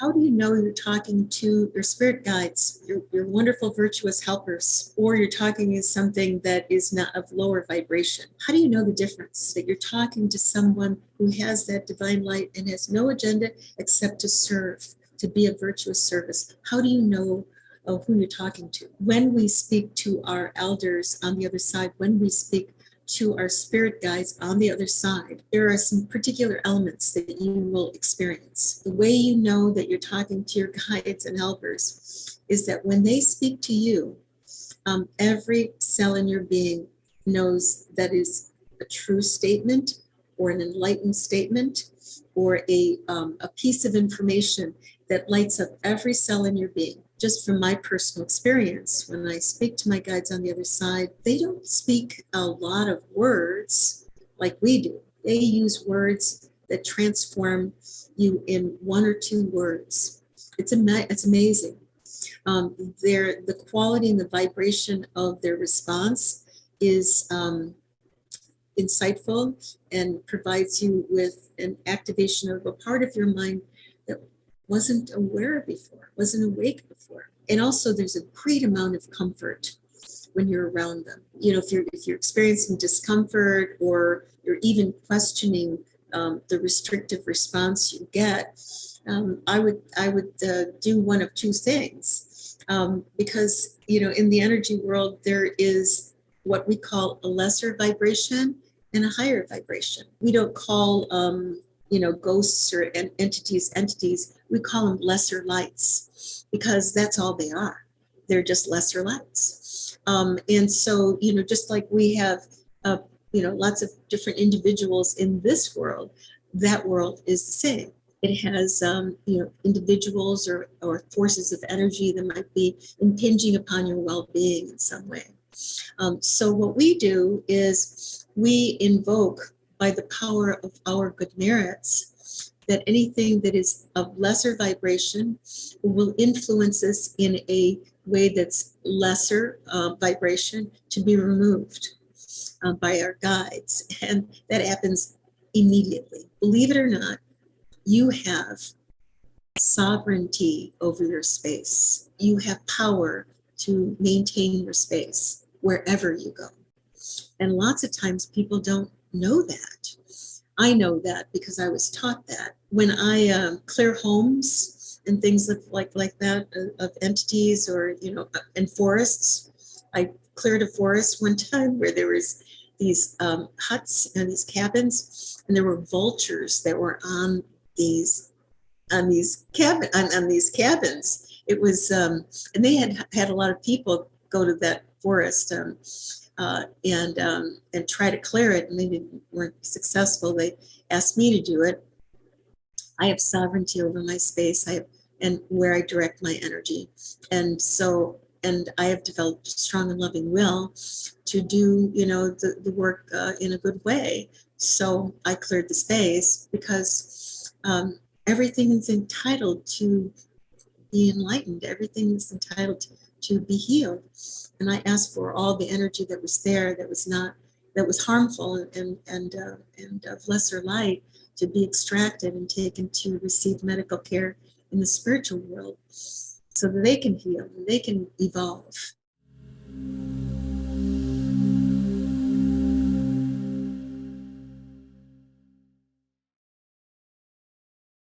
How do you know you're talking to your spirit guides, your wonderful virtuous helpers, or you're talking to something that is not of lower vibration? How do you know the difference, that you're talking to someone who has that divine light and has no agenda except to serve, to be of virtuous service? How do you know who you're talking to? When we speak to our elders on the other side, when we speak to our spirit guides on the other side, there are some particular elements that you will experience. The way you know that you're talking to your guides and helpers is that when they speak to you, every cell in your being knows that is a true statement or an enlightened statement or a piece of information that lights up every cell in your being. Just from my personal experience, when I speak to my guides on the other side, they don't speak a lot of words like we do. They use words that transform you in one or two words. It's amazing. The quality and the vibration of their response is insightful and provides you with an activation of a part of your mind that wasn't aware before, wasn't awake before. And also there's a great amount of comfort when you're around them. You know, if you're experiencing discomfort or you're even questioning the restrictive response you get, I would do one of two things. Because, you know, in the energy world, there is what we call a lesser vibration and a higher vibration. We don't call, ghosts or entities, we call them lesser lights because that's all they are. They're just lesser lights. And so, you know, just like we have, lots of different individuals in this world, that world is the same. It has, individuals or forces of energy that might be impinging upon your well-being in some way. So what we do is we invoke by the power of our good merits that anything that is of lesser vibration will influence us in a way that's lesser vibration to be removed by our guides. And that happens immediately. Believe it or not, you have sovereignty over your space. You have power to maintain your space wherever you go. And lots of times people don't know that. I know that because I was taught that. When I clear homes and things like that of entities or, in forests, I cleared a forest one time where there was these huts and these cabins, and there were vultures that were on these cabins. It was, and they had a lot of people go to that forest and try to clear it, and they weren't successful. They asked me to do it. I have sovereignty over my space. And where I direct my energy, and I have developed a strong and loving will to do, the work in a good way. So I cleared the space because everything is entitled to be enlightened. Everything is entitled to be healed. And I asked for all the energy that was there, that was harmful and of lesser light, to be extracted and taken to receive medical care in the spiritual world, so that they can heal and they can evolve.